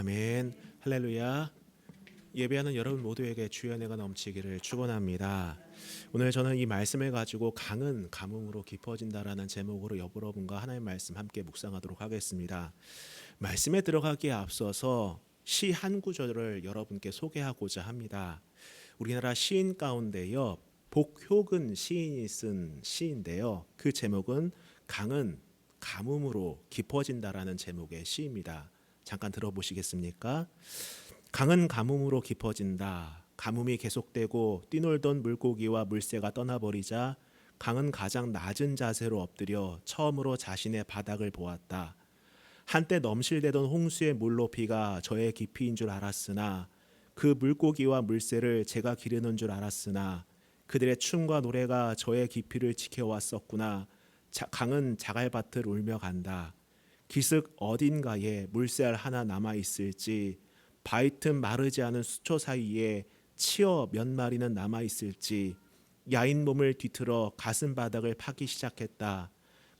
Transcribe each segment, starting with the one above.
아멘. 할렐루야. 예배하는 여러분 모두에게 주의 은혜가 넘치기를 축원합니다. 오늘 저는 이 말씀을 가지고 강은 가뭄으로 깊어진다라는 제목으로 여러분과 하나님의 말씀 함께 묵상하도록 하겠습니다. 말씀에 들어가기에 앞서서 시 한 구절을 여러분께 소개하고자 합니다. 우리나라 시인 가운데요, 복효근 시인이 쓴 시인데요, 그 제목은 강은 가뭄으로 깊어진다라는 제목의 시입니다. 잠깐 들어보시겠습니까? 강은 가뭄으로 깊어진다. 가뭄이 계속되고 뛰놀던 물고기와 물새가 떠나버리자 강은 가장 낮은 자세로 엎드려 처음으로 자신의 바닥을 보았다. 한때 넘실대던 홍수의 물높이가 저의 깊이인 줄 알았으나 그 물고기와 물새를 제가 기르는 줄 알았으나 그들의 춤과 노래가 저의 깊이를 지켜왔었구나. 강은 자갈밭을 울며 간다. 기슭 어딘가에 물새알 하나 남아있을지, 바위 틈 마르지 않은 수초 사이에 치어 몇 마리는 남아있을지, 야인 몸을 뒤틀어 가슴 바닥을 파기 시작했다.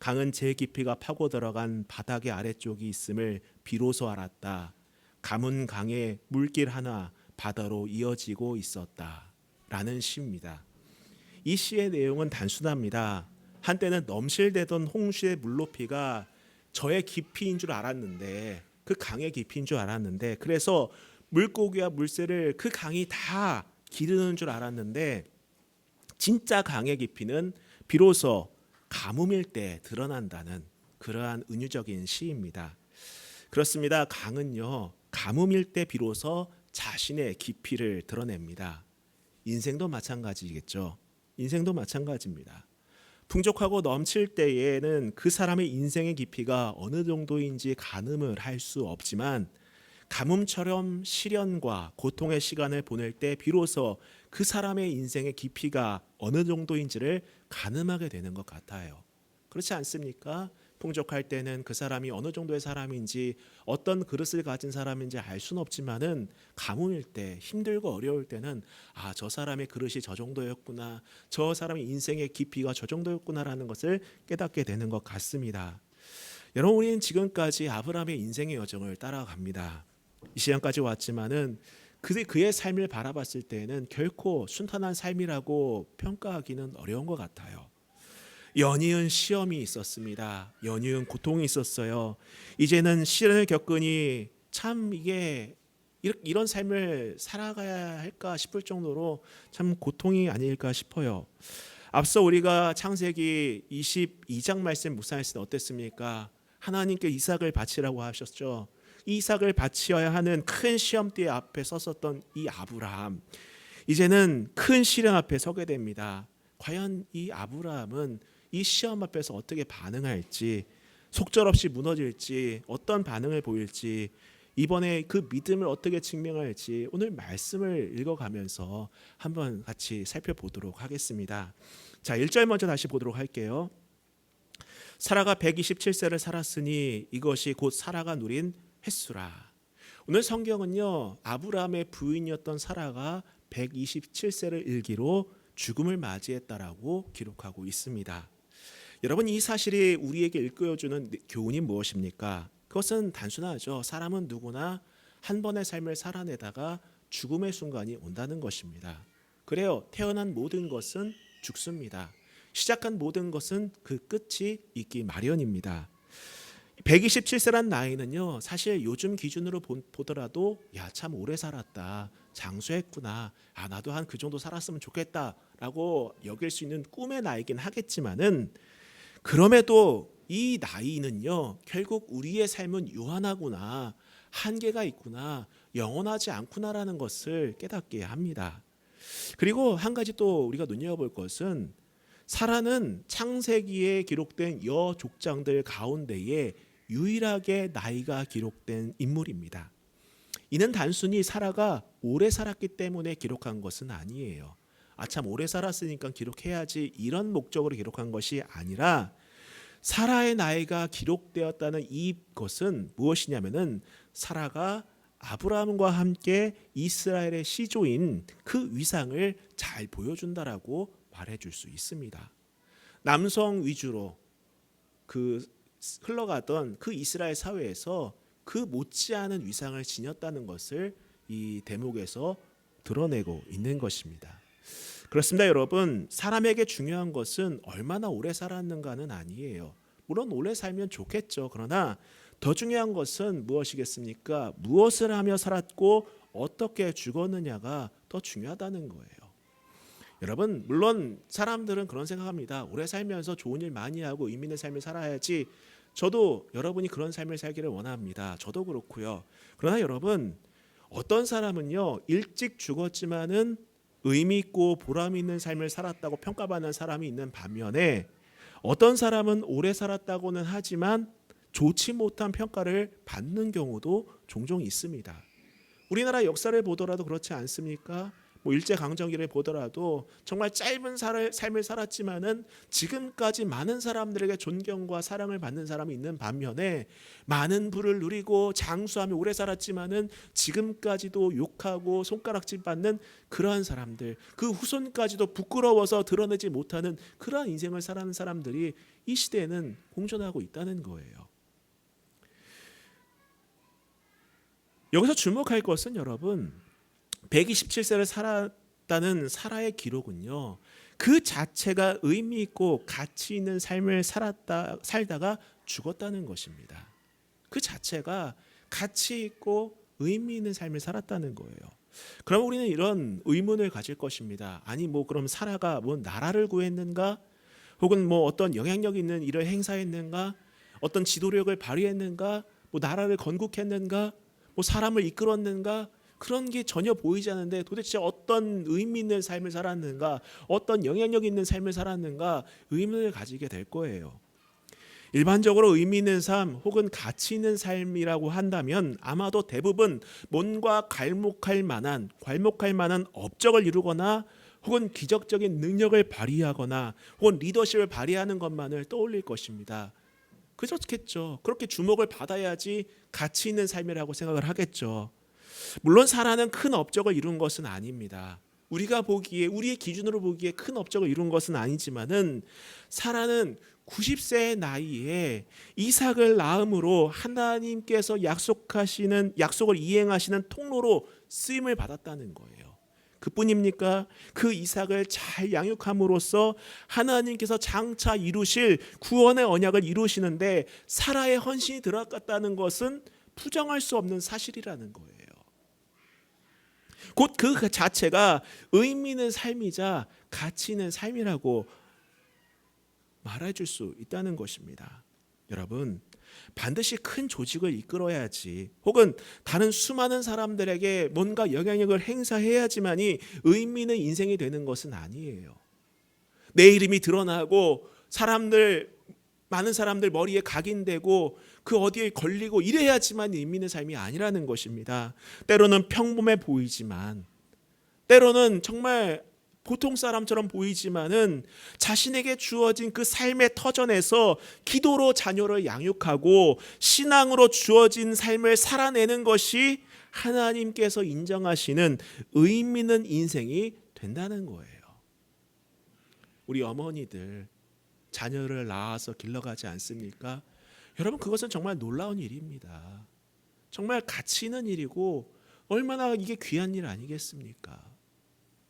강은 제 깊이가 파고 들어간 바닥의 아래쪽이 있음을 비로소 알았다. 가문 강에 물길 하나 바다로 이어지고 있었다. 라는 시입니다. 이 시의 내용은 단순합니다. 한때는 넘실대던 홍수의 물높이가 저의 깊이인 줄 알았는데, 그 강의 깊이인 줄 알았는데, 그래서 물고기와 물새를 그 강이 다 기르는 줄 알았는데, 진짜 강의 깊이는 비로소 가뭄일 때 드러난다는 그러한 은유적인 시입니다. 그렇습니다. 강은요, 가뭄일 때 비로소 자신의 깊이를 드러냅니다. 인생도 마찬가지겠죠. 인생도 마찬가지입니다. 풍족하고 넘칠 때에는 그 사람의 인생의 깊이가 어느 정도인지 가늠을 할 수 없지만, 가뭄처럼 시련과 고통의 시간을 보낼 때 비로소 그 사람의 인생의 깊이가 어느 정도인지를 가늠하게 되는 것 같아요. 그렇지 않습니까? 풍족할 때는 그 사람이 어느 정도의 사람인지, 어떤 그릇을 가진 사람인지 알 수는 없지만은 가뭄일 때, 힘들고 어려울 때는 저 사람의 그릇이 저 정도였구나, 저 사람의 인생의 깊이가 저 정도였구나라는 것을 깨닫게 되는 것 같습니다. 여러분, 우리는 지금까지 아브라함의 인생의 여정을 따라갑니다. 이 시간까지 왔지만은 그의 삶을 바라봤을 때는 결코 순탄한 삶이라고 평가하기는 어려운 것 같아요. 연이은 시험이 있었습니다. 연이은 고통이 있었어요. 이제는 시련을 겪으니 참 이게 이런 삶을 살아가야 할까 싶을 정도로 참 고통이 아닐까 싶어요. 앞서 우리가 창세기 22장 말씀 묵상했을 때 어땠습니까? 하나님께 이삭을 바치라고 하셨죠. 이삭을 바치어야 하는 큰 시험대 앞에 섰었던 이 아브라함, 이제는 큰 시련 앞에 서게 됩니다. 과연 이 아브라함은 이 시험 앞에서 어떻게 반응할지, 속절없이 무너질지, 어떤 반응을 보일지, 이번에 그 믿음을 어떻게 증명할지 오늘 말씀을 읽어가면서 한번 같이 살펴보도록 하겠습니다. 자, 1절 먼저 다시 보도록 할게요. 사라가 127세를 살았으니 이것이 곧 사라가 누린 횟수라. 오늘 성경은요, 아브라함의 부인이었던 사라가 127세를 일기로 죽음을 맞이했다라고 기록하고 있습니다. 여러분, 이 사실이 우리에게 일깨워주는 교훈이 무엇입니까? 그것은 단순하죠. 사람은 누구나 한 번의 삶을 살아내다가 죽음의 순간이 온다는 것입니다. 그래요. 태어난 모든 것은 죽습니다. 시작한 모든 것은 그 끝이 있기 마련입니다. 127세란 나이는요, 사실 요즘 기준으로 보더라도 참 오래 살았다, 장수했구나, 나도 한 그 정도 살았으면 좋겠다라고 여길 수 있는 꿈의 나이긴 하겠지만은, 그럼에도 이 나이는요, 결국 우리의 삶은 유한하구나, 한계가 있구나, 영원하지 않구나라는 것을 깨닫게 합니다. 그리고 한 가지 또 우리가 눈여겨볼 것은, 사라는 창세기에 기록된 여족장들 가운데에 유일하게 나이가 기록된 인물입니다. 이는 단순히 사라가 오래 살았기 때문에 기록한 것은 아니에요. 참 오래 살았으니까 기록해야지, 이런 목적으로 기록한 것이 아니라, 사라의 나이가 기록되었다는 이것은 무엇이냐면은, 사라가 아브라함과 함께 이스라엘의 시조인 그 위상을 잘 보여준다라고 말해줄 수 있습니다. 남성 위주로 흘러가던 그 이스라엘 사회에서 그 못지않은 위상을 지녔다는 것을 이 대목에서 드러내고 있는 것입니다. 그렇습니다, 여러분. 사람에게 중요한 것은 얼마나 오래 살았는가는 아니에요. 물론 오래 살면 좋겠죠. 그러나 더 중요한 것은 무엇이겠습니까? 무엇을 하며 살았고 어떻게 죽었느냐가 더 중요하다는 거예요. 여러분, 물론 사람들은 그런 생각합니다. 오래 살면서 좋은 일 많이 하고 의미 있는 삶을 살아야지. 저도 여러분이 그런 삶을 살기를 원합니다. 저도 그렇고요. 그러나 여러분, 어떤 사람은요, 일찍 죽었지만은 의미 있고 보람 있는 삶을 살았다고 평가받는 사람이 있는 반면에, 어떤 사람은 오래 살았다고는 하지만 좋지 못한 평가를 받는 경우도 종종 있습니다. 우리나라 역사를 보더라도 그렇지 않습니까? 일제강점기를 보더라도 정말 짧은 삶을 살았지만은 지금까지 많은 사람들에게 존경과 사랑을 받는 사람이 있는 반면에, 많은 부를 누리고 장수하며 오래 살았지만은 지금까지도 욕하고 손가락질 받는 그러한 사람들, 그 후손까지도 부끄러워서 드러내지 못하는 그러한 인생을 살아가는 사람들이 이 시대에는 공존하고 있다는 거예요. 여기서 주목할 것은 여러분, 127세를 살았다는 사라의 기록은요, 그 자체가 의미 있고 가치 있는 삶을 살다가 죽었다는 것입니다. 그 자체가 가치 있고 의미 있는 삶을 살았다는 거예요. 그럼 우리는 이런 의문을 가질 것입니다. 아니 그럼 사라가 나라를 구했는가? 혹은 어떤 영향력 있는 일을 행사했는가? 어떤 지도력을 발휘했는가? 나라를 건국했는가? 사람을 이끌었는가? 그런 게 전혀 보이지 않는데 도대체 어떤 의미 있는 삶을 살았는가, 어떤 영향력 있는 삶을 살았는가 의문을 가지게 될 거예요. 일반적으로 의미 있는 삶 혹은 가치 있는 삶이라고 한다면 아마도 대부분 뭔가 괄목할 만한 업적을 이루거나 혹은 기적적인 능력을 발휘하거나 혹은 리더십을 발휘하는 것만을 떠올릴 것입니다. 그렇겠죠. 그렇게 주목을 받아야지 가치 있는 삶이라고 생각을 하겠죠. 물론 사라는 큰 업적을 이룬 것은 아닙니다. 우리가 보기에, 우리의 기준으로 보기에 큰 업적을 이룬 것은 아니지만은, 사라는 90세의 나이에 이삭을 낳음으로 하나님께서 약속을 이행하시는 통로로 쓰임을 받았다는 거예요. 그뿐입니까? 그 이삭을 잘 양육함으로써 하나님께서 장차 이루실 구원의 언약을 이루시는데 사라의 헌신이 들어갔다는 것은 부정할 수 없는 사실이라는 거예요. 곧 그 자체가 의미 있는 삶이자 가치 있는 삶이라고 말해줄 수 있다는 것입니다. 여러분, 반드시 큰 조직을 이끌어야지, 혹은 다른 수많은 사람들에게 뭔가 영향력을 행사해야지만이 의미 있는 인생이 되는 것은 아니에요. 내 이름이 드러나고 많은 사람들 머리에 각인되고 그 어디에 걸리고 이래야지만 의미 있는 삶이 아니라는 것입니다. 때로는 평범해 보이지만, 때로는 정말 보통 사람처럼 보이지만은 자신에게 주어진 그 삶의 터전에서 기도로 자녀를 양육하고 신앙으로 주어진 삶을 살아내는 것이 하나님께서 인정하시는 의미 있는 인생이 된다는 거예요. 우리 어머니들 자녀를 낳아서 길러가지 않습니까? 여러분, 그것은 정말 놀라운 일입니다. 정말 가치 있는 일이고 얼마나 이게 귀한 일 아니겠습니까?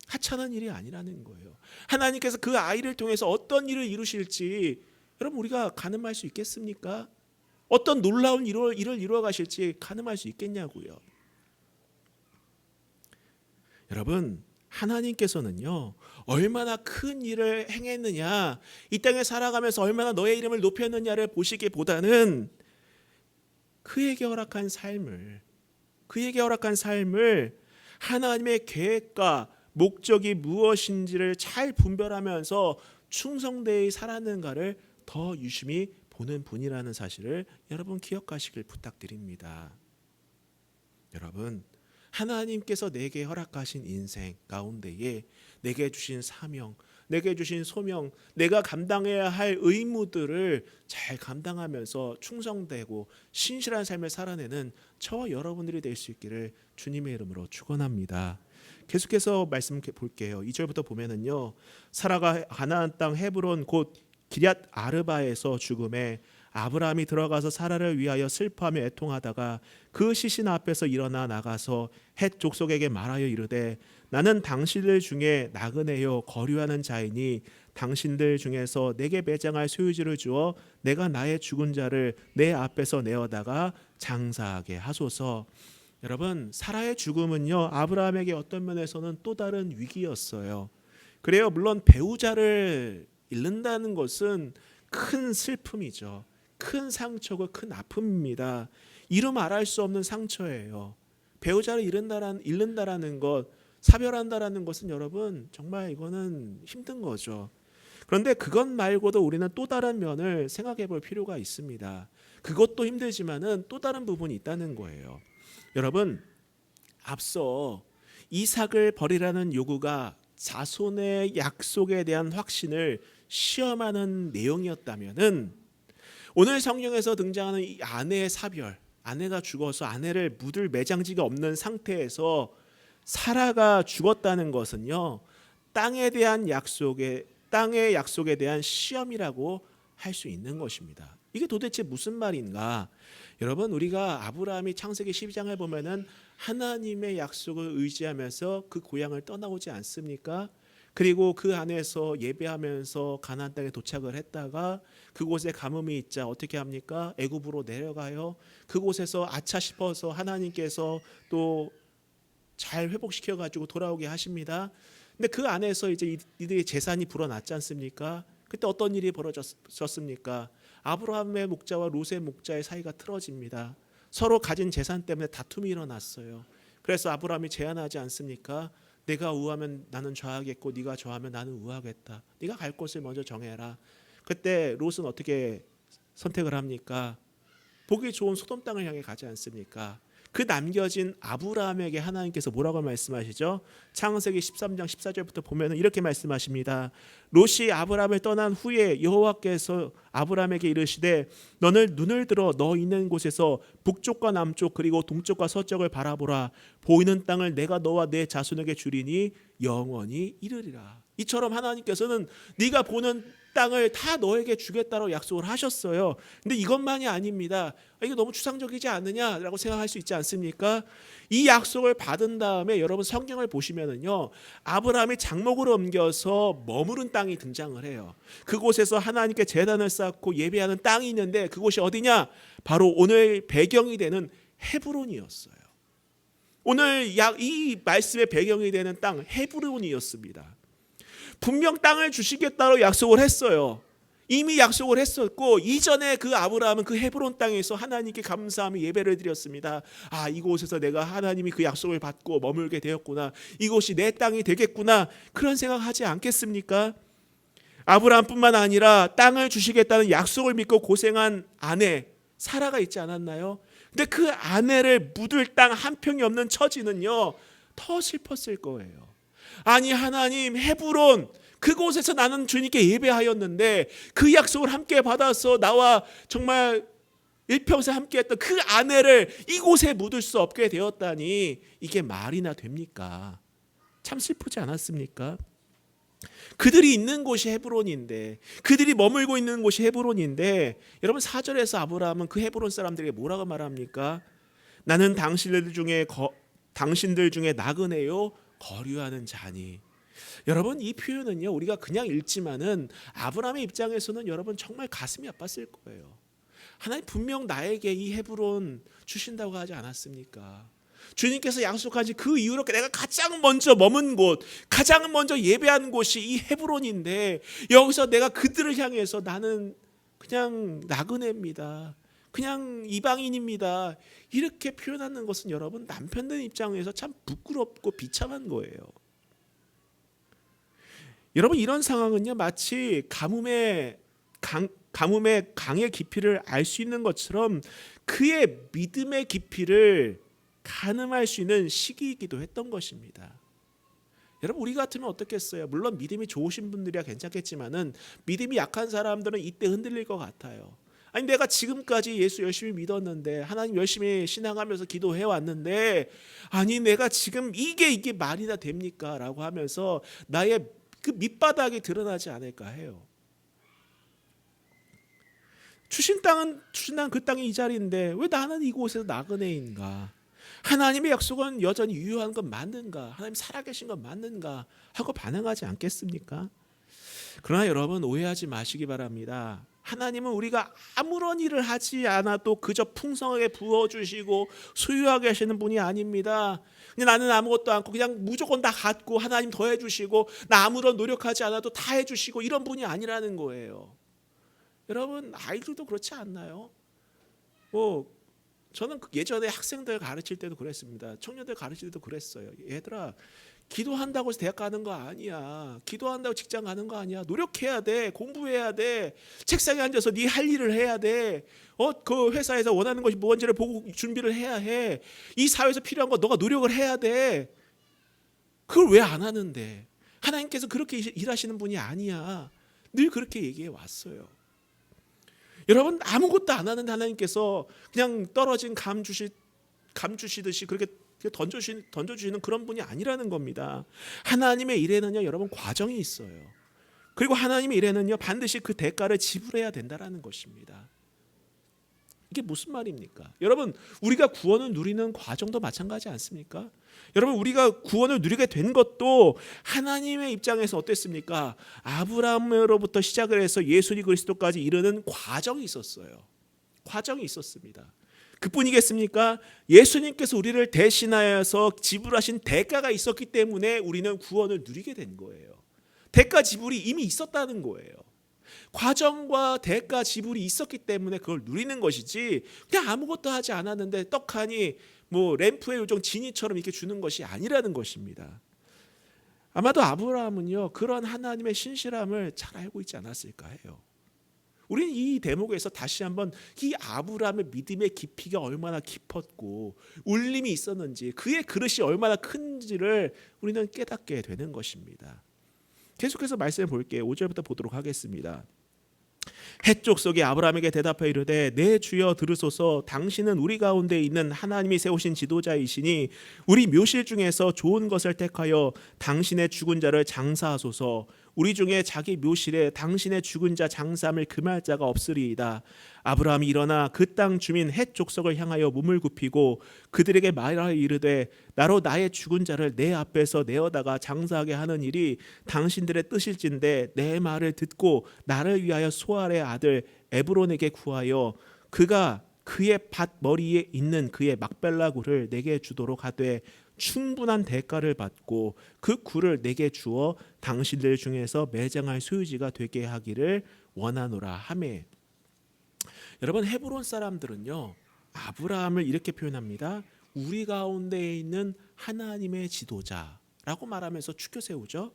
하찮은 일이 아니라는 거예요. 하나님께서 그 아이를 통해서 어떤 일을 이루실지 여러분, 우리가 가늠할 수 있겠습니까? 어떤 놀라운 일을 이루어 가실지 가늠할 수 있겠냐고요. 여러분, 하나님께서는요, 얼마나 큰 일을 행했느냐, 이 땅에 살아가면서 얼마나 너의 이름을 높였느냐를 보시기보다는 그에게 허락한 삶을 하나님의 계획과 목적이 무엇인지를 잘 분별하면서 충성되이 살았는가를 더 유심히 보는 분이라는 사실을 여러분 기억하시길 부탁드립니다. 여러분, 하나님께서 내게 허락하신 인생 가운데에 내게 주신 사명, 내게 주신 소명, 내가 감당해야 할 의무들을 잘 감당하면서 충성되고 신실한 삶을 살아내는 저와 여러분들이 될 수 있기를 주님의 이름으로 축원합니다. 계속해서 말씀 볼게요. 2절부터 보면은요, 사라가 가나안 땅 헤브론 곧 기럇 아르바에서 죽음에 아브라함이 들어가서 사라를 위하여 슬퍼하며 애통하다가 그 시신 앞에서 일어나 나가서 헷 족속에게 말하여 이르되 나는 당신들 중에 나그네요 거류하는 자이니 당신들 중에서 내게 매장할 소유지를 주어 내가 나의 죽은 자를 내 앞에서 내어다가 장사하게 하소서. 여러분, 사라의 죽음은요 아브라함에게 어떤 면에서는 또 다른 위기였어요. 그래요, 물론 배우자를 잃는다는 것은 큰 슬픔이죠. 큰 상처고 큰 아픔입니다. 이루 말할 수 없는 상처예요. 배우자를 잃는다라는 것, 사별한다라는 것은 여러분 정말 이거는 힘든 거죠. 그런데 그것 말고도 우리는 또 다른 면을 생각해 볼 필요가 있습니다. 그것도 힘들지만은 또 다른 부분이 있다는 거예요. 여러분, 앞서 이삭을 버리라는 요구가 자손의 약속에 대한 확신을 시험하는 내용이었다면은 오늘 성경에서 등장하는 이 아내의 사별, 아내가 죽어서 아내를 묻을 매장지가 없는 상태에서 사라가 죽었다는 것은요 땅의 약속에 대한 시험이라고 할 수 있는 것입니다. 이게 도대체 무슨 말인가? 여러분, 우리가 아브라함이 창세기 12장을 보면은 하나님의 약속을 의지하면서 그 고향을 떠나오지 않습니까? 그리고 그 안에서 예배하면서 가나안 땅에 도착을 했다가 그곳에 가뭄이 있자 어떻게 합니까? 애굽으로 내려가요. 그곳에서 아차 싶어서 하나님께서 또 잘 회복시켜 가지고 돌아오게 하십니다. 근데 그 안에서 이제 이들의 재산이 불어났지 않습니까? 그때 어떤 일이 벌어졌습니까? 아브라함의 목자와 롯의 목자의 사이가 틀어집니다. 서로 가진 재산 때문에 다툼이 일어났어요. 그래서 아브라함이 제안하지 않습니까? 내가 우하면 나는 좌하겠고 네가 좌하면 나는 우하겠다. 네가 갈 곳을 먼저 정해라. 그때 롯은 어떻게 선택을 합니까? 보기 좋은 소돔 땅을 향해 가지 않습니까? 그 남겨진 아브라함에게 하나님께서 뭐라고 말씀하시죠? 창세기 13장 14절부터 보면 이렇게 말씀하십니다. 롯이 아브라함을 떠난 후에 여호와께서 아브라함에게 이르시되 너는 눈을 들어 너 있는 곳에서 북쪽과 남쪽 그리고 동쪽과 서쪽을 바라보라. 보이는 땅을 내가 너와 내 자손에게 주리니 영원히 이르리라. 이처럼 하나님께서는 네가 보는 땅을 다 너에게 주겠다고 약속을 하셨어요. 근데 이것만이 아닙니다. 이게 너무 추상적이지 않느냐라고 생각할 수 있지 않습니까? 이 약속을 받은 다음에 여러분 성경을 보시면은요, 아브라함이 장목으로 옮겨서 머무른 땅이 등장을 해요. 그곳에서 하나님께 제단을 쌓고 예배하는 땅이 있는데 그곳이 어디냐? 바로 오늘 배경이 되는 헤브론이었어요. 오늘 이 말씀의 배경이 되는 땅 헤브론이었습니다. 분명 땅을 주시겠다고 약속을 했어요. 이미 약속을 했었고 이전에 그 아브라함은 그 헤브론 땅에서 하나님께 감사하며 예배를 드렸습니다. 아, 이곳에서 내가 하나님이 그 약속을 받고 머물게 되었구나. 이곳이 내 땅이 되겠구나. 그런 생각하지 않겠습니까? 아브라함뿐만 아니라 땅을 주시겠다는 약속을 믿고 고생한 아내 사라가 있지 않았나요? 근데 그 아내를 묻을 땅 한 평이 없는 처지는요 더 슬펐을 거예요. 아니 하나님, 헤브론 그곳에서 나는 주님께 예배하였는데 그 약속을 함께 받아서 나와 정말 일평생 함께했던 그 아내를 이곳에 묻을 수 없게 되었다니 이게 말이나 됩니까? 참 슬프지 않았습니까? 그들이 있는 곳이 헤브론인데, 그들이 머물고 있는 곳이 헤브론인데, 여러분 4절에서 아브라함은 그 헤브론 사람들에게 뭐라고 말합니까? 나는 당신들 중에 나그네요 거류하는 자니. 여러분, 이 표현은요 우리가 그냥 읽지만은 아브라함의 입장에서는 여러분 정말 가슴이 아팠을 거예요. 하나님 분명 나에게 이 헤브론 주신다고 하지 않았습니까? 주님께서 약속하신 그 이후로 내가 가장 먼저 머문 곳, 가장 먼저 예배한 곳이 이 헤브론인데 여기서 내가 그들을 향해서 나는 그냥 나그네입니다, 그냥 이방인입니다, 이렇게 표현하는 것은 여러분 남편들 입장에서 참 부끄럽고 비참한 거예요. 여러분, 이런 상황은요 마치 가뭄의 강의 깊이를 알 수 있는 것처럼 그의 믿음의 깊이를 가늠할 수 있는 시기이기도 했던 것입니다. 여러분, 우리 같으면 어떻겠어요? 물론 믿음이 좋으신 분들이야 괜찮겠지만은 믿음이 약한 사람들은 이때 흔들릴 것 같아요. 아니, 내가 지금까지 예수 열심히 믿었는데, 하나님 열심히 신앙하면서 기도해 왔는데, 아니 내가 지금 이게 말이나 됩니까? 라고 하면서 나의 그 밑바닥이 드러나지 않을까 해요. 주신 땅은 그 땅이 이 자리인데 왜 나는 이곳에서 나그네인가? 하나님의 약속은 여전히 유효한 건 맞는가? 하나님 살아계신 건 맞는가? 하고 반응하지 않겠습니까? 그러나 여러분 오해하지 마시기 바랍니다. 하나님은 우리가 아무런 일을 하지 않아도 그저 풍성하게 부어주시고 소유하게 하시는 분이 아닙니다. 그냥 나는 아무것도 않고 그냥 무조건 다 갖고 하나님 더해주시고 나 아무런 노력하지 않아도 다 해주시고 이런 분이 아니라는 거예요. 여러분 아이들도 그렇지 않나요? 저는 예전에 학생들 가르칠 때도 그랬습니다. 청년들 가르칠 때도 그랬어요. 얘들아 기도한다고 해서 대학 가는 거 아니야. 기도한다고 직장 가는 거 아니야. 노력해야 돼. 공부해야 돼. 책상에 앉아서 네 할 일을 해야 돼. 그 회사에서 원하는 것이 뭔지를 보고 준비를 해야 해. 이 사회에서 필요한 거 너가 노력을 해야 돼. 그걸 왜 안 하는데? 하나님께서 그렇게 일하시는 분이 아니야. 늘 그렇게 얘기해 왔어요. 여러분 아무것도 안 하는데 하나님께서 그냥 떨어진 감 주시듯이 그렇게 던져주시는 그런 분이 아니라는 겁니다. 하나님의 일에는요 여러분 과정이 있어요. 그리고 하나님의 일에는요 반드시 그 대가를 지불해야 된다라는 것입니다. 이게 무슨 말입니까? 여러분 우리가 구원을 누리는 과정도 마찬가지 않습니까? 여러분 우리가 구원을 누리게 된 것도 하나님의 입장에서 어땠습니까? 아브라함으로부터 시작을 해서 예수님 그리스도까지 이르는 과정이 있었어요. 과정이 있었습니다. 그뿐이겠습니까? 예수님께서 우리를 대신하여서 지불하신 대가가 있었기 때문에 우리는 구원을 누리게 된 거예요. 대가 지불이 이미 있었다는 거예요. 과정과 대가 지불이 있었기 때문에 그걸 누리는 것이지 그냥 아무것도 하지 않았는데 떡하니 램프의 요정 지니처럼 이렇게 주는 것이 아니라는 것입니다. 아마도 아브라함은요 그런 하나님의 신실함을 잘 알고 있지 않았을까 해요. 우리는 이 대목에서 다시 한번 이 아브라함의 믿음의 깊이가 얼마나 깊었고 울림이 있었는지 그의 그릇이 얼마나 큰지를 우리는 깨닫게 되는 것입니다. 계속해서 말씀을 볼게요. 5절부터 보도록 하겠습니다. 해쪽 속에 아브라함에게 대답하여 이르되 내 주여 들으소서 당신은 우리 가운데 있는 하나님이 세우신 지도자이시니 우리 묘실 중에서 좋은 것을 택하여 당신의 죽은 자를 장사하소서. 우리 중에 자기 묘실에 당신의 죽은 자 장사함을 금할 자가 없으리이다. 아브라함이 일어나 그 땅 주민 헷 족속을 향하여 몸을 굽히고 그들에게 말하여 이르되 나로 나의 죽은 자를 내 앞에서 내어다가 장사하게 하는 일이 당신들의 뜻일진데 내 말을 듣고 나를 위하여 소알의 아들 에브론에게 구하여 그가 그의 밭 머리에 있는 그의 막벨라 굴을 내게 주도록 하되 충분한 대가를 받고 그 굴을 내게 주어 당신들 중에서 매장할 소유지가 되게 하기를 원하노라 하매. 여러분 헤브론 사람들은요 아브라함을 이렇게 표현합니다. 우리 가운데 있는 하나님의 지도자라고 말하면서 추켜 세우죠.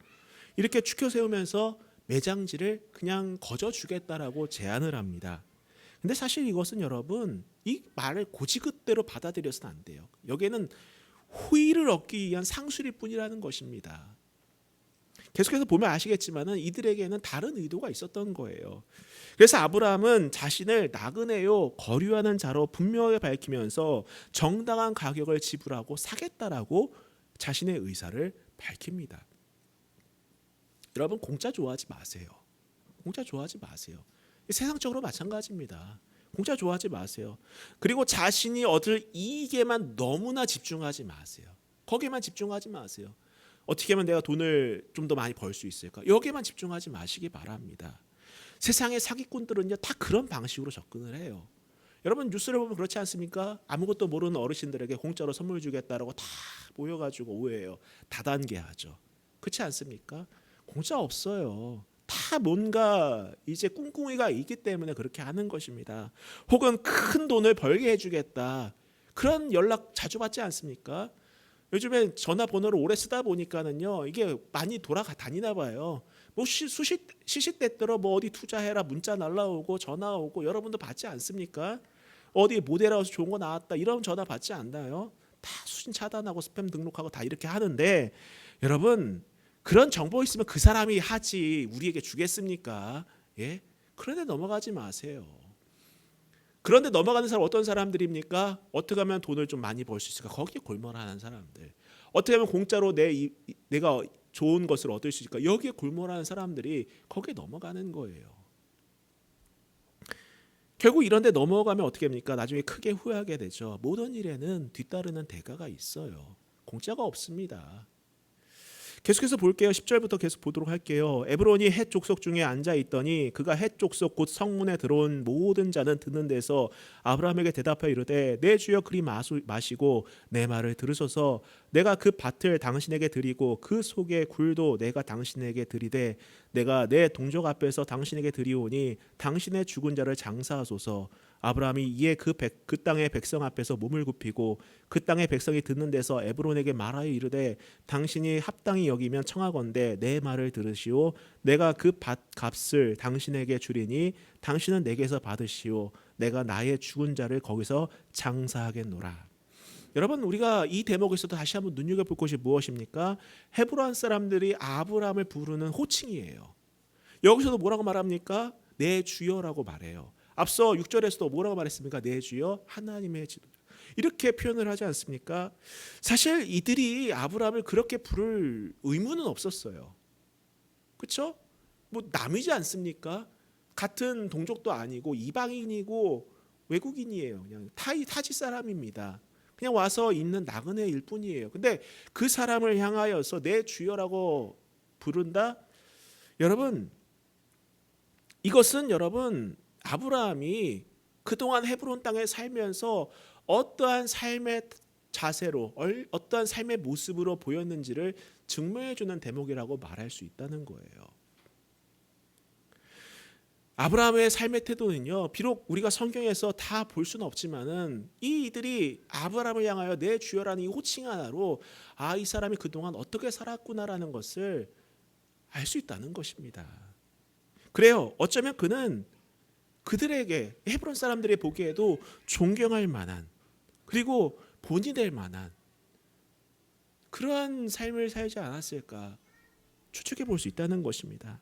이렇게 추켜 세우면서 매장지를 그냥 거저 주겠다라고 제안을 합니다. 근데 사실 이것은 여러분 이 말을 고지그대로 받아들여서는 안 돼요. 여기에는 호의를 얻기 위한 상술일 뿐이라는 것입니다. 계속해서 보면 아시겠지만은 이들에게는 다른 의도가 있었던 거예요. 그래서 아브라함은 자신을 나그네요 거류하는 자로 분명하게 밝히면서 정당한 가격을 지불하고 사겠다라고 자신의 의사를 밝힙니다. 여러분 공짜 좋아하지 마세요. 공짜 좋아하지 마세요. 세상적으로 마찬가지입니다. 공짜 좋아하지 마세요. 그리고 자신이 얻을 이익에만 너무나 집중하지 마세요. 거기에만 집중하지 마세요. 어떻게 하면 내가 돈을 좀 더 많이 벌 수 있을까? 여기에만 집중하지 마시기 바랍니다. 세상의 사기꾼들은요 다 그런 방식으로 접근을 해요. 여러분 뉴스를 보면 그렇지 않습니까? 아무것도 모르는 어르신들에게 공짜로 선물 주겠다라고 다 모여가지고 오해해요. 다단계하죠. 그렇지 않습니까? 공짜 없어요. 다 뭔가 이제 꿍꿍이가 있기 때문에 그렇게 하는 것입니다. 혹은 큰 돈을 벌게 해주겠다. 그런 연락 자주 받지 않습니까? 요즘에 전화번호를 오래 쓰다 보니까는요 이게 많이 돌아다니나 봐요. 시시때때로 어디 투자해라 문자 날라오고 전화 오고 여러분도 받지 않습니까? 어디 모델하우스 좋은 거 나왔다 이런 전화 받지 않나요? 다 수신 차단하고 스팸 등록하고 다 이렇게 하는데 여러분 그런 정보 있으면 그 사람이 하지 우리에게 주겠습니까? 예? 그런데 넘어가지 마세요. 그런데 넘어가는 사람 어떤 사람들입니까? 어떻게 하면 돈을 좀 많이 벌 수 있을까? 거기에 골몰하는 사람들. 어떻게 하면 공짜로 내가 좋은 것을 얻을 수 있을까? 여기에 골몰하는 사람들이 거기에 넘어가는 거예요. 결국 이런 데 넘어가면 어떻게 합니까? 나중에 크게 후회하게 되죠. 모든 일에는 뒤따르는 대가가 있어요. 공짜가 없습니다. 계속해서 볼게요. 10절부터 계속 보도록 할게요. 에브론이 헷 족속 중에 앉아 있더니 그가 헷 족속 곧 성문에 들어온 모든 자는 듣는 데서 아브라함에게 대답하여 이르되 내 주여 그리 마시고 내 말을 들으소서. 내가 그 밭을 당신에게 드리고 그 속의 굴도 내가 당신에게 드리되 내가 내 동족 앞에서 당신에게 드리오니 당신의 죽은 자를 장사하소서. 아브라함이 이에 그 땅의 백성 앞에서 몸을 굽히고 그 땅의 백성이 듣는 데서 에브론에게 말하여 이르되 당신이 합당히 여기면 청하건대 내 말을 들으시오. 내가 그 밭 값을 당신에게 주리니 당신은 내게서 받으시오. 내가 나의 죽은 자를 거기서 장사하겠노라. 여러분, 우리가 이 대목에서도 다시 한번 눈여겨볼 것이 무엇입니까? 헤브론 사람들이 아브라함을 부르는 호칭이에요. 여기서도 뭐라고 말합니까? 내 주여라고 말해요. 앞서 6절에서도 뭐라고 말했습니까? 내 주여 하나님의 지도자. 이렇게 표현을 하지 않습니까? 사실 이들이 아브라함을 그렇게 부를 의무는 없었어요. 그렇죠? 뭐 남이지 않습니까? 같은 동족도 아니고 이방인이고 외국인이에요. 그냥 타지 사람입니다. 그냥 와서 있는 나그네일 뿐이에요. 근데 그 사람을 향하여서 내 주여라고 부른다? 여러분, 이것은 여러분 아브라함이 그동안 헤브론 땅에 살면서 어떠한 삶의 자세로 어떠한 삶의 모습으로 보였는지를 증명해 주는 대목이라고 말할 수 있다는 거예요. 아브라함의 삶의 태도는요, 비록 우리가 성경에서 다 볼 수는 없지만은 이들이 아브라함을 향하여 내 주여라는 이 호칭 하나로 이 사람이 그동안 어떻게 살았구나라는 것을 알 수 있다는 것입니다. 그래요. 어쩌면 그는 그들에게 헤브론 사람들이 보기에도 존경할 만한 그리고 본이 될 만한 그러한 삶을 살지 않았을까 추측해 볼 수 있다는 것입니다.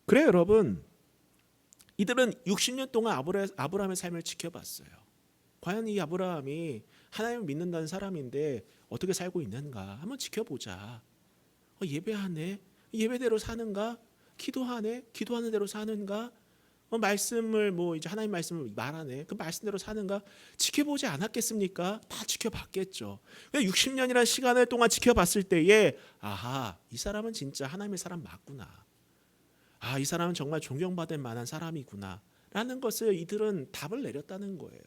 그래요, 여러분. 이들은 60년 동안 아브라함의 삶을 지켜봤어요. 과연 이 아브라함이 하나님을 믿는다는 사람인데 어떻게 살고 있는가 한번 지켜보자. 예배하네? 예배대로 사는가? 기도하네? 기도하는 대로 사는가? 말씀을 이제 하나님 말씀을 말하네. 그 말씀대로 사는가? 지켜보지 않았겠습니까? 다 지켜봤겠죠. 60년이라는 시간을 동안 지켜봤을 때에 이 사람은 진짜 하나님의 사람 맞구나. 이 사람은 정말 존경받을 만한 사람이구나 라는 것을 이들은 답을 내렸다는 거예요.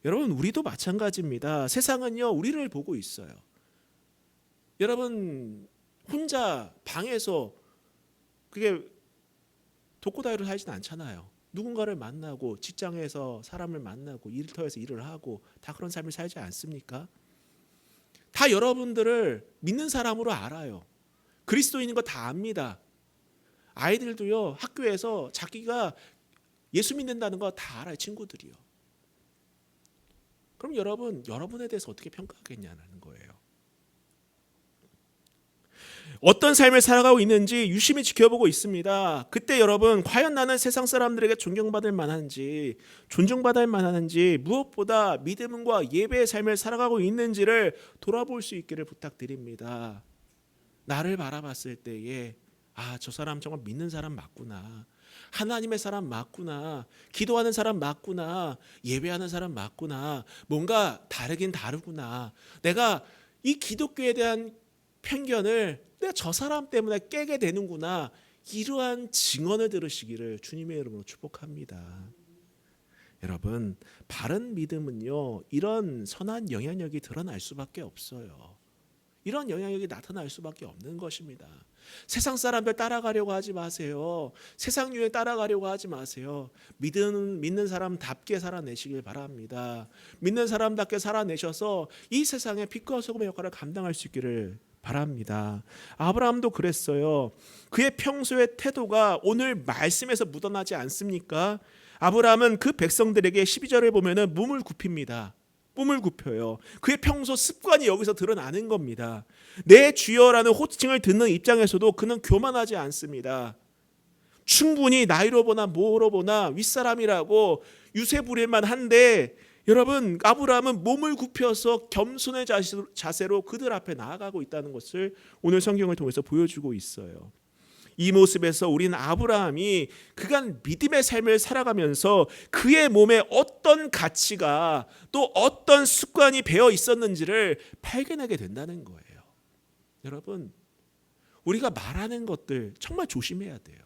여러분, 우리도 마찬가지입니다. 세상은요 우리를 보고 있어요. 여러분, 혼자 방에서 그게 독고다이로 살지는 않잖아요. 누군가를 만나고 직장에서 사람을 만나고 일터에서 일을 하고 다 그런 삶을 살지 않습니까? 다 여러분들을 믿는 사람으로 알아요. 그리스도인인 거 다 압니다. 아이들도요 학교에서 자기가 예수 믿는다는 거 다 알아요. 친구들이요. 그럼 여러분에 대해서 어떻게 평가하겠냐는 거예요. 어떤 삶을 살아가고 있는지 유심히 지켜보고 있습니다. 그때 여러분, 과연 나는 세상 사람들에게 존경받을 만한지 존중받을 만한지 무엇보다 믿음과 예배의 삶을 살아가고 있는지를 돌아볼 수 있기를 부탁드립니다. 나를 바라봤을 때에 저 사람 정말 믿는 사람 맞구나. 하나님의 사람 맞구나. 기도하는 사람 맞구나. 예배하는 사람 맞구나. 뭔가 다르긴 다르구나. 내가 이 기독교에 대한 편견을 내가 저 사람 때문에 깨게 되는구나. 이러한 증언을 들으시기를 주님의 이름으로 축복합니다. 여러분, 바른 믿음은요 이런 선한 영향력이 드러날 수밖에 없어요. 이런 영향력이 나타날 수밖에 없는 것입니다. 세상 사람들 따라가려고 하지 마세요. 세상 유에 따라가려고 하지 마세요. 믿는 사람답게 살아내시길 바랍니다. 믿는 사람답게 살아내셔서 이 세상의 빛과 소금의 역할을 감당할 수 있기를 바랍니다. 아브라함도 그랬어요. 그의 평소의 태도가 오늘 말씀에서 묻어나지 않습니까? 아브라함은 그 백성들에게 12절에 보면은 몸을 굽힙니다. 몸을 굽혀요. 그의 평소 습관이 여기서 드러나는 겁니다. 내 주여라는 호칭을 듣는 입장에서도 그는 교만하지 않습니다. 충분히 나이로 보나 뭐로 보나 윗사람이라고 유세 부릴만 한데 여러분, 아브라함은 몸을 굽혀서 겸손의 자세로 그들 앞에 나아가고 있다는 것을 오늘 성경을 통해서 보여주고 있어요. 이 모습에서 우리는 아브라함이 그간 믿음의 삶을 살아가면서 그의 몸에 어떤 가치가 또 어떤 습관이 배어 있었는지를 발견하게 된다는 거예요. 여러분, 우리가 말하는 것들 정말 조심해야 돼요.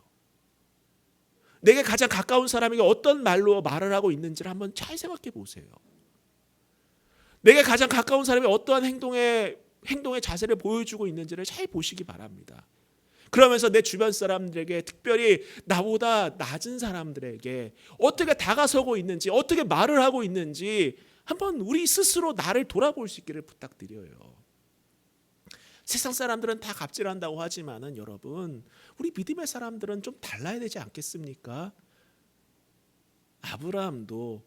내게 가장 가까운 사람에게 어떤 말로 말을 하고 있는지를 한번 잘 생각해 보세요. 내게 가장 가까운 사람이 어떠한 행동의 자세를 보여주고 있는지를 잘 보시기 바랍니다. 그러면서 내 주변 사람들에게, 특별히 나보다 낮은 사람들에게 어떻게 다가서고 있는지, 어떻게 말을 하고 있는지 한번 우리 스스로 나를 돌아볼 수 있기를 부탁드려요. 세상 사람들은 다 갑질한다고 하지만은 여러분, 우리 믿음의 사람들은 좀 달라야 되지 않겠습니까? 아브라함도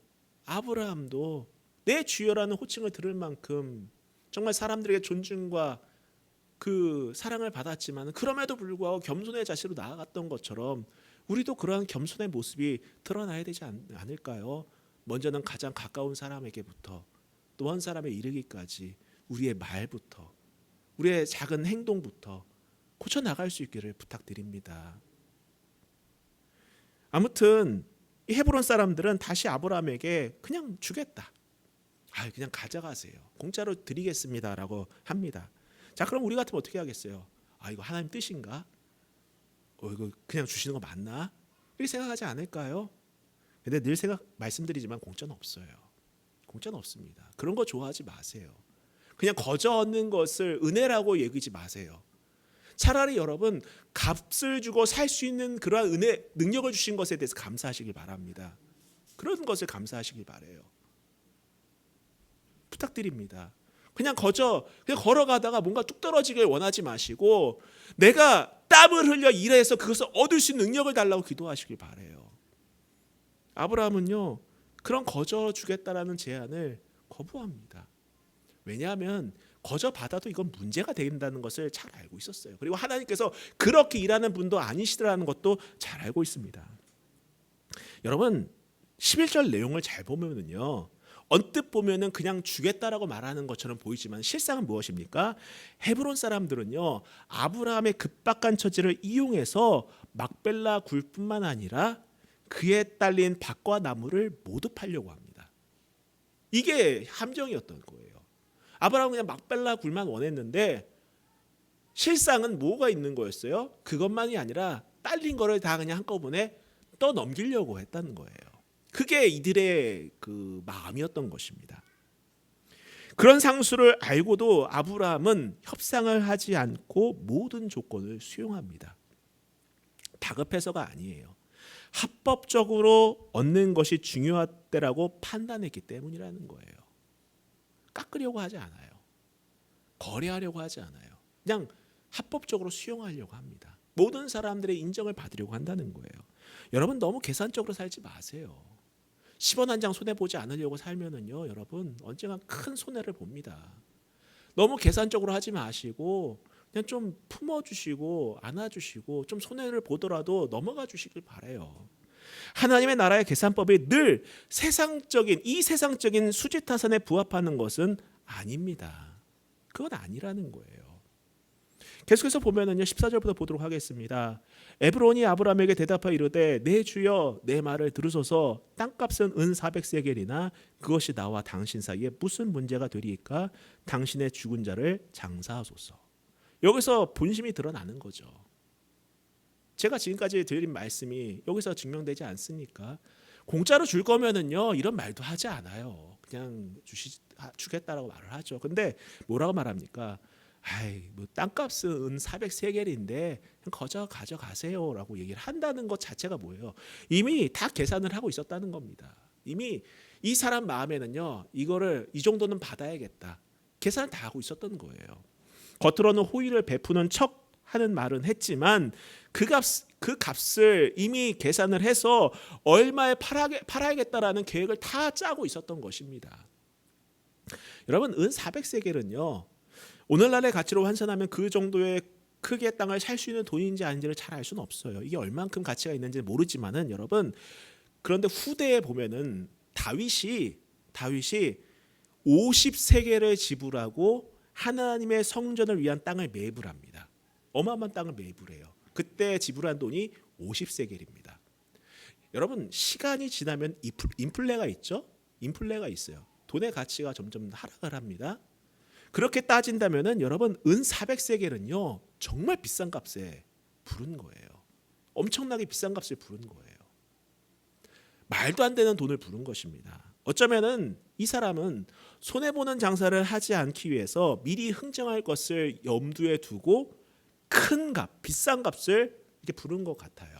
내 주여라는 호칭을 들을 만큼 정말 사람들에게 존중과 그 사랑을 받았지만 그럼에도 불구하고 겸손의 자세로 나아갔던 것처럼 우리도 그러한 겸손의 모습이 드러나야 되지 않을까요? 먼저는 가장 가까운 사람에게부터 또 한 사람에 이르기까지 우리의 말부터, 우리의 작은 행동부터 고쳐나갈 수 있기를 부탁드립니다. 아무튼 이 헤브론 사람들은 다시 아브라함에게 그냥 주겠다, 그냥 가져가세요, 공짜로 드리겠습니다라고 합니다. 자, 그럼 우리 같으면 어떻게 하겠어요? 이거 하나님 뜻인가? 이거 그냥 주시는 거 맞나? 이렇게 생각하지 않을까요? 근데 늘 말씀드리지만 공짜는 없어요. 공짜는 없습니다. 그런 거 좋아하지 마세요. 그냥 거저 얻는 것을 은혜라고 여기지 마세요. 차라리 여러분, 값을 주고 살 수 있는 그러한 은혜, 능력을 주신 것에 대해서 감사하시길 바랍니다. 그런 것을 감사하시길 바래요. 부탁드립니다. 그냥 걸어가다가 뭔가 뚝 떨어지길 원하지 마시고 내가 땀을 흘려 일해서 그것을 얻을 수 있는 능력을 달라고 기도하시길 바래요. 아브라함은요, 그런 거저 주겠다라는 제안을 거부합니다. 왜냐하면 거저 받아도 이건 문제가 된다는 것을 잘 알고 있었어요. 그리고 하나님께서 그렇게 일하는 분도 아니시더라는 것도 잘 알고 있습니다. 여러분, 11절 내용을 잘 보면은요, 언뜻 보면은 그냥 주겠다라고 말하는 것처럼 보이지만 실상은 무엇입니까? 헤브론 사람들은요, 아브라함의 급박한 처지를 이용해서 막벨라 굴뿐만 아니라 그에 딸린 밭과 나무를 모두 팔려고 합니다. 이게 함정이었던 거예요. 아브라함은 그냥 막벨라 굴만 원했는데 실상은 뭐가 있는 거였어요? 그것만이 아니라 딸린 거를 다 그냥 한꺼번에 떠넘기려고 했다는 거예요. 그게 이들의 그 마음이었던 것입니다. 그런 상수를 알고도 아브라함은 협상을 하지 않고 모든 조건을 수용합니다. 다급해서가 아니에요. 합법적으로 얻는 것이 중요하다라고 판단했기 때문이라는 거예요. 깎으려고 하지 않아요. 거래하려고 하지 않아요. 그냥 합법적으로 수용하려고 합니다. 모든 사람들의 인정을 받으려고 한다는 거예요. 여러분, 너무 계산적으로 살지 마세요. 10원 한 장 손해보지 않으려고 살면은요, 여러분 언젠가 큰 손해를 봅니다. 너무 계산적으로 하지 마시고 그냥 좀 품어주시고 안아주시고 좀 손해를 보더라도 넘어가 주시길 바라요. 하나님의 나라의 계산법이 늘 이 세상적인 수지타산에 부합하는 것은 아닙니다. 그건 아니라는 거예요. 계속해서 보면은요, 14절부터 보도록 하겠습니다. 에브론이 아브라함에게 대답하여 이르되 내 주여 내 말을 들으소서. 땅값은 은 400세겔이나 그것이 나와 당신 사이에 무슨 문제가 되리이까? 당신의 죽은 자를 장사하소서. 여기서 본심이 드러나는 거죠. 제가 지금까지 드린 말씀이 여기서 증명되지 않습니까? 공짜로 줄 거면은요, 이런 말도 하지 않아요. 그냥 주겠다라고 말을 하죠. 근데 뭐라고 말합니까? 뭐 땅값은 은 400세겔인데 거저 가져가세요라고 얘기를 한다는 것 자체가 뭐예요? 이미 다 계산을 하고 있었다는 겁니다. 이미 이 사람 마음에는요, 이거를 이 정도는 받아야겠다, 계산을 다 하고 있었던 거예요. 겉으로는 호의를 베푸는 척 하는 말은 했지만 그 값을 이미 계산을 해서 얼마에 팔아야겠다라는 계획을 다 짜고 있었던 것입니다. 여러분, 은 400세겔은요, 오늘날의 가치로 환산하면 그 정도의 크기의 땅을 살 수 있는 돈인지 아닌지를 잘 알 수는 없어요. 이게 얼만큼 가치가 있는지 모르지만은 여러분, 그런데 후대에 보면은 다윗이 50세겔을 지불하고 하나님의 성전을 위한 땅을 매입을 합니다. 어마어마한 땅을 매입을 해요. 그때 지불한 돈이 50세겔입니다. 여러분, 시간이 지나면 인플레가 있죠? 인플레가 있어요. 돈의 가치가 점점 하락을 합니다. 그렇게 따진다면은 여러분, 은 400세겔은요 정말 비싼 값에 부른 거예요. 엄청나게 비싼 값을 부른 거예요. 말도 안 되는 돈을 부른 것입니다. 어쩌면은 이 사람은 손해보는 장사를 하지 않기 위해서 미리 흥정할 것을 염두에 두고 큰 값, 비싼 값을 이렇게 부른 것 같아요.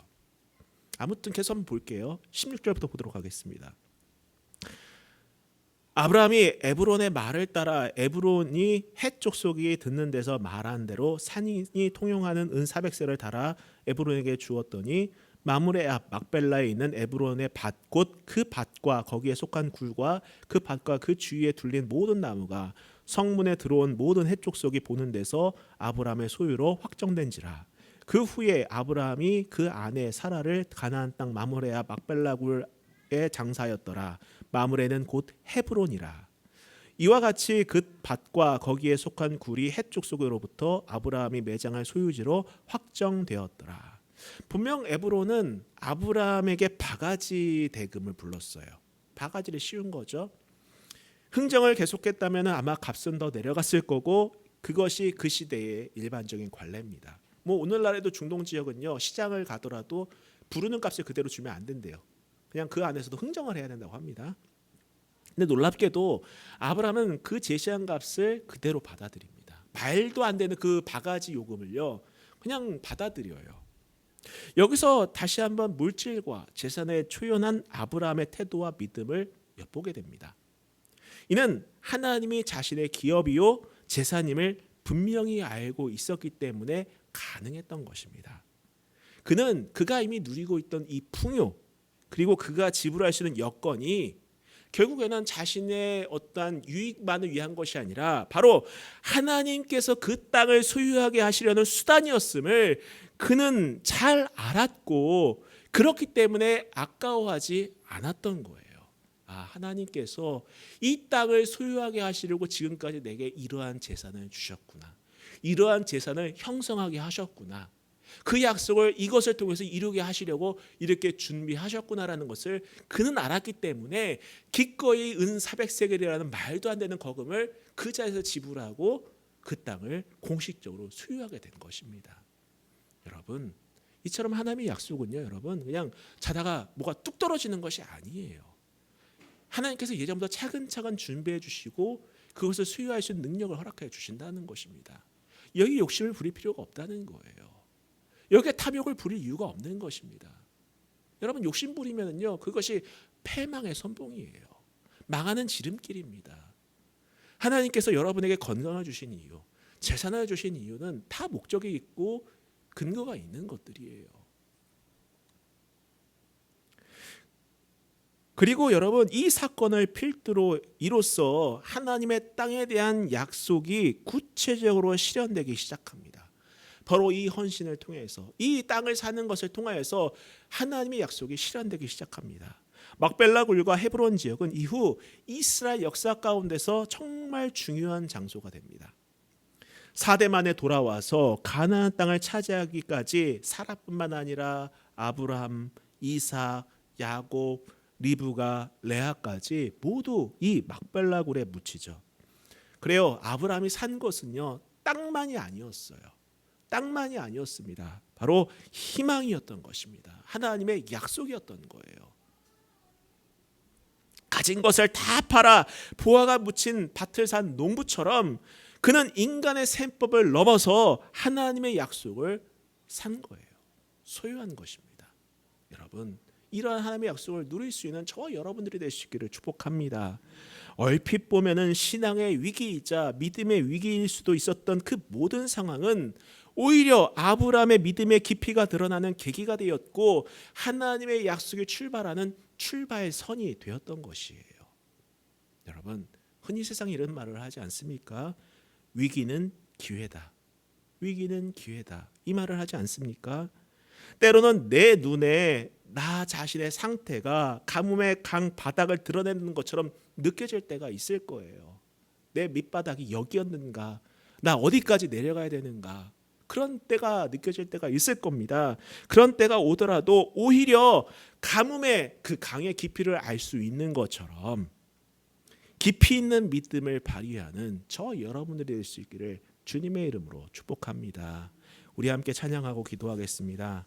아무튼 계속 한번 볼게요. 16절부터 보도록 하겠습니다. 아브라함이 에브론의 말을 따라 에브론이 헷 족속이 듣는 데서 말한 대로 산인이 통용하는 은 400세를 달아 에브론에게 주었더니 마므레 앞 막벨라에 있는 에브론의 밭 곧 그 밭과 거기에 속한 굴과 그 밭과 그 주위에 둘린 모든 나무가 성문에 들어온 모든 헷 족속이 보는 데서 아브라함의 소유로 확정된지라. 그 후에 아브라함이 그 아내 사라를 가나안 땅 마므레 앞 막벨라 굴에 장사하였더라. 마므레는 곧 헤브론이라. 이와 같이 그 밭과 거기에 속한 굴이 헷 족속으로부터 아브라함이 매장할 소유지로 확정되었더라. 분명 에브론은 아브라함에게 바가지 대금을 불렀어요. 바가지를 씌운 거죠. 흥정을 계속했다면 아마 값은 더 내려갔을 거고 그것이 그 시대의 일반적인 관례입니다. 뭐 오늘날에도 중동 지역은요 시장을 가더라도 부르는 값을 그대로 주면 안 된대요. 그냥 그 안에서도 흥정을 해야 된다고 합니다. 근데 놀랍게도 아브라함은 그 제시한 값을 그대로 받아들입니다. 말도 안 되는 그 바가지 요금을요 그냥 받아들여요. 여기서 다시 한번 물질과 재산에 초연한 아브라함의 태도와 믿음을 엿보게 됩니다. 이는 하나님이 자신의 기업이요 재산임을 분명히 알고 있었기 때문에 가능했던 것입니다. 그는 그가 이미 누리고 있던 이 풍요 그리고 그가 지불할 수 있는 여건이 결국에는 자신의 어떠한 유익만을 위한 것이 아니라 바로 하나님께서 그 땅을 소유하게 하시려는 수단이었음을 그는 잘 알았고 그렇기 때문에 아까워하지 않았던 거예요. 하나님께서 이 땅을 소유하게 하시려고 지금까지 내게 이러한 재산을 주셨구나. 이러한 재산을 형성하게 하셨구나. 그 약속을 이것을 통해서 이루게 하시려고 이렇게 준비하셨구나라는 것을 그는 알았기 때문에 기꺼이 은 400세겔이라는 말도 안 되는 거금을 그 자리에서 지불하고 그 땅을 공식적으로 소유하게 된 것입니다. 여러분, 이처럼 하나님의 약속은요, 여러분 그냥 자다가 뭐가 뚝 떨어지는 것이 아니에요. 하나님께서 예전부터 차근차근 준비해 주시고 그것을 소유할 수 있는 능력을 허락해 주신다는 것입니다. 여기 욕심을 부릴 필요가 없다는 거예요. 여기에 탐욕을 부릴 이유가 없는 것입니다. 여러분 욕심 부리면은요 그것이 패망의 선봉이에요. 망하는 지름길입니다. 하나님께서 여러분에게 건강을 주신 이유, 재산을 주신 이유는 다 목적이 있고 근거가 있는 것들이에요. 그리고 여러분 이 사건을 필두로 이로써 하나님의 땅에 대한 약속이 구체적으로 실현되기 시작합니다. 바로 이 헌신을 통해서 이 땅을 사는 것을 통하여서 하나님의 약속이 실현되기 시작합니다. 막벨라 굴과 헤브론 지역은 이후 이스라엘 역사 가운데서 정말 중요한 장소가 됩니다. 4대 만에 돌아와서 가나안 땅을 차지하기까지 사라뿐만 아니라 아브라함, 이삭, 야곱, 리브가, 레아까지 모두 이 막벨라 굴에 묻히죠. 그래요. 아브라함이 산 것은요 땅만이 아니었어요. 땅만이 아니었습니다. 바로 희망이었던 것입니다. 하나님의 약속이었던 거예요. 가진 것을 다 팔아 보화가 묻힌 밭을 산 농부처럼 그는 인간의 셈법을 넘어서 하나님의 약속을 산 거예요. 소유한 것입니다. 여러분 이러한 하나님의 약속을 누릴 수 있는 저와 여러분들이 되시기를 축복합니다. 얼핏 보면은 신앙의 위기이자 믿음의 위기일 수도 있었던 그 모든 상황은 오히려 아브라함의 믿음의 깊이가 드러나는 계기가 되었고 하나님의 약속이 출발하는 출발선이 되었던 것이에요. 여러분 흔히 세상에 이런 말을 하지 않습니까? 위기는 기회다. 위기는 기회다. 이 말을 하지 않습니까? 때로는 내 눈에 나 자신의 상태가 가뭄의 강 바닥을 드러내는 것처럼 느껴질 때가 있을 거예요. 내 밑바닥이 여기였는가? 나 어디까지 내려가야 되는가? 그런 때가 느껴질 때가 있을 겁니다. 그런 때가 오더라도 오히려 가뭄의 그 강의 깊이를 알 수 있는 것처럼 깊이 있는 믿음을 발휘하는 저 여러분들이 될 수 있기를 주님의 이름으로 축복합니다. 우리 함께 찬양하고 기도하겠습니다.